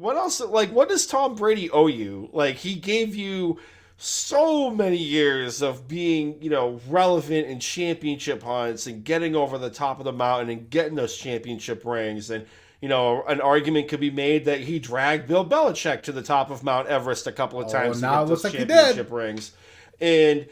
what else? Like, what does Tom Brady owe you? Like, he gave you so many years of being, relevant in championship hunts and getting over the top of the mountain and getting those championship rings. And, an argument could be made that he dragged Bill Belichick to the top of Mount Everest a couple of Oh, times to now get it those looks like he did. championship rings. And,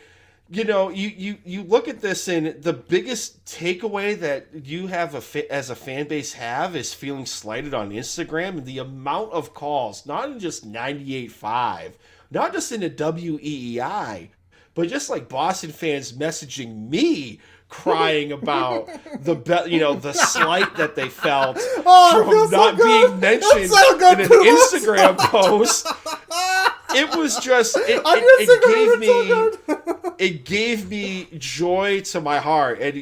you look at this, and the biggest takeaway that you have as a fan base is feeling slighted on Instagram, and the amount of calls, not in just 98.5, not just in the WEEI, but just like Boston fans messaging me crying about the slight that they felt from not being mentioned in an Instagram post. It was just it gave me joy to my heart. And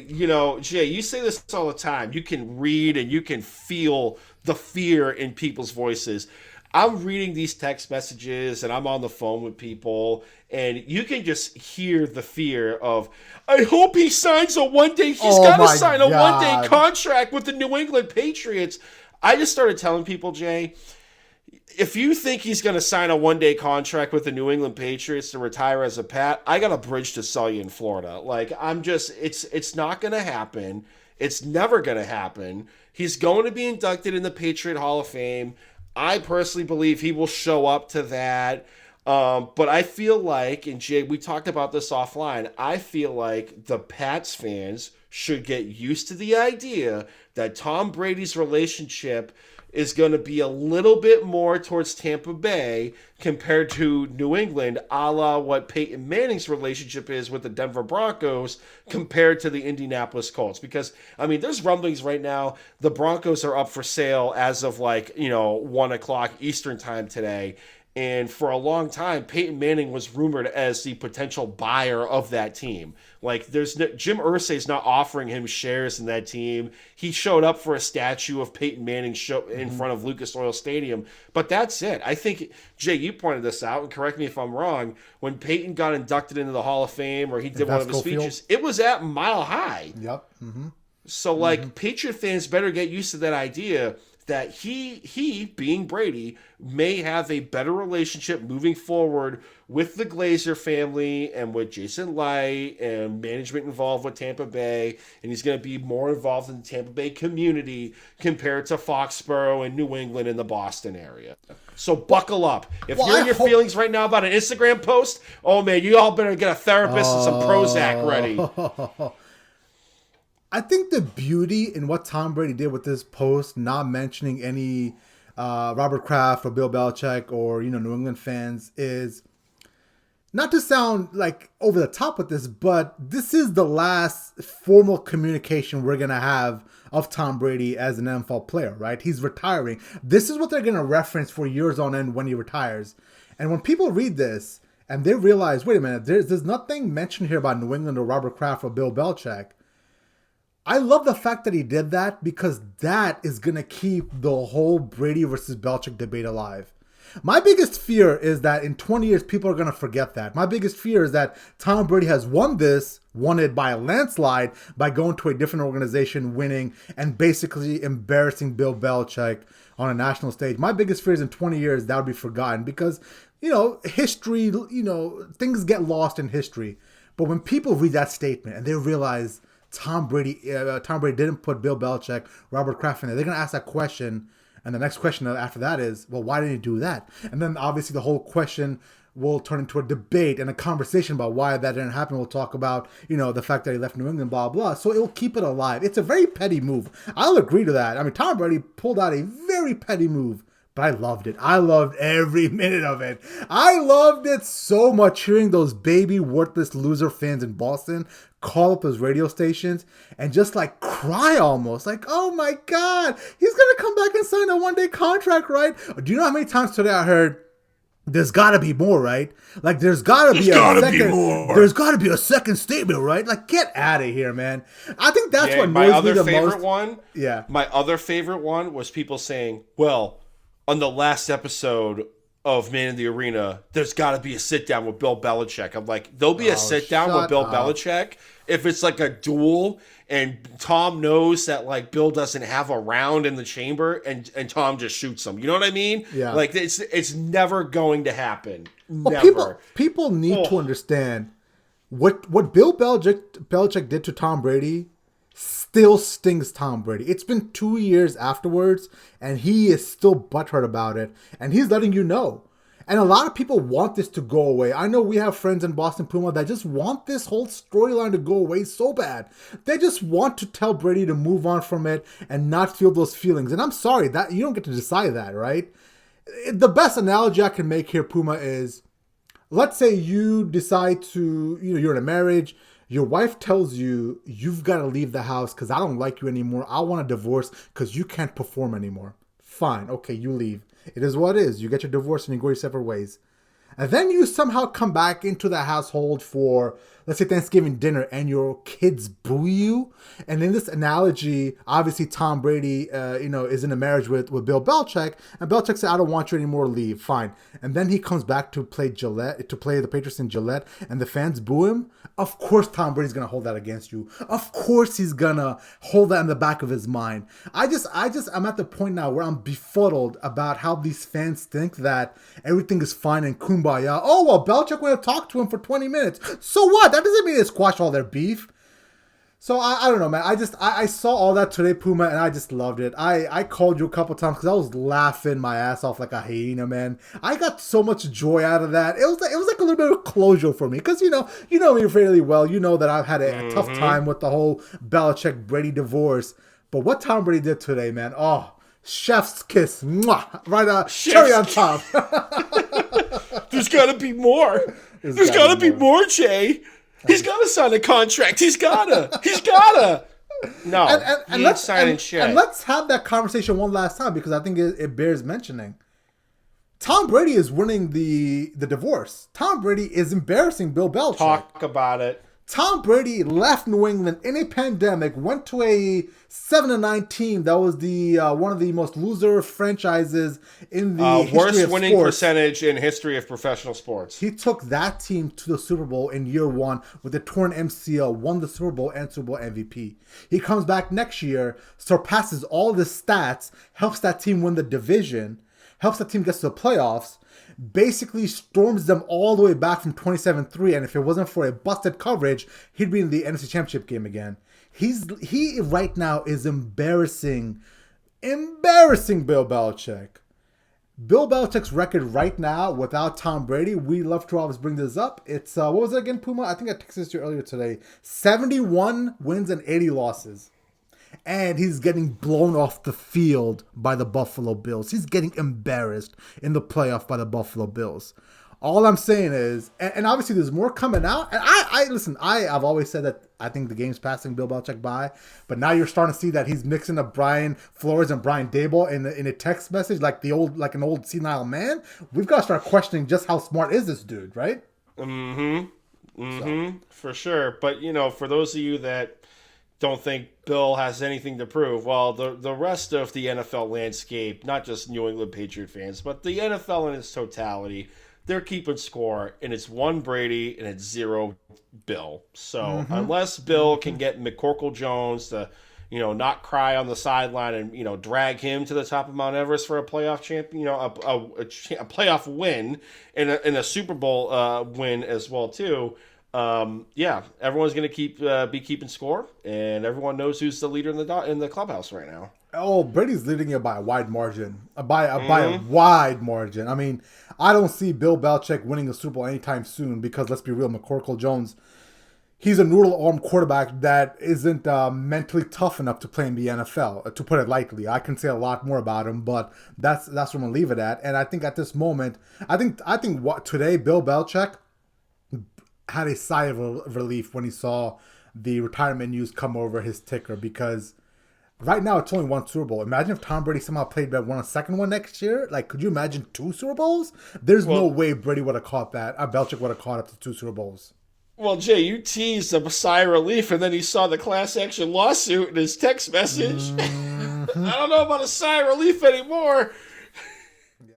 Jay, you say this all the time. You can read and you can feel the fear in people's voices. I'm reading these text messages and I'm on the phone with people, and you can just hear the fear of, I hope he signs a one-day, he's got to sign a one-day contract with the New England Patriots. I just started telling people, Jay, if you think he's going to sign a one-day contract with the New England Patriots to retire as a Pat, I got a bridge to sell you in Florida. Like, it's not going to happen. It's never going to happen. He's going to be inducted in the Patriot Hall of Fame. I personally believe he will show up to that. But I feel like, and Jay, we talked about this offline, I feel like the Pats fans should get used to the idea that Tom Brady's relationship is going to be a little bit more towards Tampa Bay compared to New England, a la what Peyton Manning's relationship is with the Denver Broncos compared to the Indianapolis Colts. Because, there's rumblings right now. The Broncos are up for sale as of 1 o'clock Eastern time today. And for a long time, Peyton Manning was rumored as the potential buyer of that team. Like, Jim Irsay's not offering him shares in that team. He showed up for a statue of Peyton Manning in front of Lucas Oil Stadium. But that's it. I think, Jay, you pointed this out, and correct me if I'm wrong, when Peyton got inducted into the Hall of Fame, or he did one of his speeches, it was at Mile High. Yep. Mm-hmm. So, Patriot fans better get used to that idea that he, being Brady, may have a better relationship moving forward with the Glazer family and with Jason Light and management involved with Tampa Bay, and he's going to be more involved in the Tampa Bay community compared to Foxborough and New England and the Boston area. So buckle up. If you're in your feelings right now about an Instagram post, oh man, you all better get a therapist and some Prozac ready. I think the beauty in what Tom Brady did with this post, not mentioning any Robert Kraft or Bill Belichick or New England fans, is not to sound like over the top with this, but this is the last formal communication we're gonna have of Tom Brady as an NFL player, right? He's retiring. This is what they're gonna reference for years on end when he retires. And when people read this and they realize, wait a minute, there's nothing mentioned here about New England or Robert Kraft or Bill Belichick. I love the fact that he did that, because that is going to keep the whole Brady versus Belichick debate alive. My biggest fear is that in 20 years, people are going to forget that. My biggest fear is that Tom Brady has won it by a landslide by going to a different organization, winning, and basically embarrassing Bill Belichick on a national stage. My biggest fear is in 20 years, that would be forgotten because, history, things get lost in history. But when people read that statement and they realize Tom Brady didn't put Bill Belichick, Robert Kraft in there, they're going to ask that question. And the next question after that is, well, why didn't he do that? And then obviously the whole question will turn into a debate and a conversation about why that didn't happen. We'll talk about, the fact that he left New England, blah, blah. So it will keep it alive. It's a very petty move. I'll agree to that. Tom Brady pulled out a very petty move, but I loved it. I loved every minute of it. I loved it so much, hearing those baby worthless loser fans in Boston call up those radio stations and just cry almost. Oh my God, he's going to come back and sign a one-day contract, right? Do you know how many times today I heard, there's got to be more, right? There's got to be there's got to be a second statement, right? Get out of here, man. I think that's what annoys me the most. My other favorite one was people saying, well, on the last episode of Man in the Arena, there's got to be a sit down with Bill Belichick. I'm like, there'll be a sit down with Bill Belichick if it's like a duel and Tom knows that like Bill doesn't have a round in the chamber and Tom just shoots him. You know what I mean? Yeah. Like it's never going to happen. Well, Never. People need to understand what Bill Belichick did to Tom Brady still stings Tom Brady. It's been 2 years afterwards, and he is still butthurt about it, and he's letting you know. And a lot of people want this to go away. I know we have friends in Boston Puma that just want this whole storyline to go away so bad. They just want to tell Brady to move on from it and not feel those feelings. And I'm sorry, that you don't get to decide that, right? The best analogy I can make here, Puma, is let's say you decide to, you're in a marriage. Your wife tells you, you've got to leave the house because I don't like you anymore. I want a divorce because you can't perform anymore. Fine. Okay, you leave. It is what it is. You get your divorce and you go your separate ways. And then you somehow come back into the household for, let's say, Thanksgiving dinner, and your kids boo you. And in this analogy, obviously Tom Brady, is in a marriage with Bill Belichick, and Belichick said, "I don't want you anymore. Leave." Fine. And then he comes back to play the Patriots in Gillette, and the fans boo him. Of course, Tom Brady's gonna hold that against you. Of course, he's gonna hold that in the back of his mind. I'm at the point now where I'm befuddled about how these fans think that everything is fine and kumbaya. Oh well, Belichick would have talked to him for 20 minutes. So what? That doesn't mean they squash all their beef. So I don't know, man. I saw all that today, Puma, and I just loved it. I called you a couple times because I was laughing my ass off like a hyena, man. I got so much joy out of that. It was like a little bit of closure for me because you know me fairly well. You know that I've had a tough time with the whole Belichick Brady divorce. But what Tom Brady did today, man. Oh, chef's kiss, mwah, right? Cherry on top. There's got to be more. There's got to be more, Jay. He's got to sign a contract. He's gotta. No, and let's sign shit. And let's have that conversation one last time because I think it bears mentioning. Tom Brady is winning the divorce. Tom Brady is embarrassing Bill Belichick. Talk about it. Tom Brady left New England in a pandemic, went to a 7-9 team that was the one of the most loser franchises in the history worst of winning sports. Percentage in history of professional sports. He took that team to the Super Bowl in year one with a torn MCL, won the Super Bowl and Super Bowl MVP. He comes back next year, surpasses all the stats, helps that team win the division, helps that team get to the playoffs, basically storms them all the way back from 27-3, and if it wasn't for a busted coverage, he'd be in the NFC Championship game again. He right now is embarrassing Bill Belichick. Bill Belichick's record right now without Tom Brady, we love to always bring this up. It's, what was it again, Puma? I think I texted you earlier today. 71 wins and 80 losses. And he's getting blown off the field by the Buffalo Bills. He's getting embarrassed in the playoff by the Buffalo Bills. All I'm saying is, and obviously there's more coming out. And I've always said that I think the game's passing Bill Belichick by. But now you're starting to see that he's mixing up Brian Flores and Brian Daboll in a text message like an old senile man. We've got to start questioning just how smart is this dude, right? For sure. But, for those of you that don't think Bill has anything to prove, well, the rest of the NFL landscape, not just New England Patriot fans, but the NFL in its totality, they're keeping score, and it's 1 Brady and it's 0 Bill. So unless Bill can get McCorkle Jones to, not cry on the sideline and, drag him to the top of Mount Everest for a playoff champion, a playoff win and a Super Bowl win as well too. Everyone's going to be keeping score, and everyone knows who's the leader in the clubhouse right now. Oh, Brady's leading it by a wide margin. By a wide margin. I mean, I don't see Bill Belichick winning a Super Bowl anytime soon because, let's be real, McCorkle Jones, he's a noodle-arm quarterback that isn't mentally tough enough to play in the NFL, to put it lightly. I can say a lot more about him, but that's where I'm going to leave it at. And I think at this moment, I think what today, Bill Belichick had a sigh of relief when he saw the retirement news come over his ticker because right now it's only 1 Super Bowl. Imagine if Tom Brady somehow won a second one next year. Like, could you imagine 2 Super Bowls? There's no way Brady would have caught that. Belichick would have caught up to 2 Super Bowls. Well, Jay, you teased a sigh of relief, and then he saw the class action lawsuit in his text message. I don't know about a sigh of relief anymore.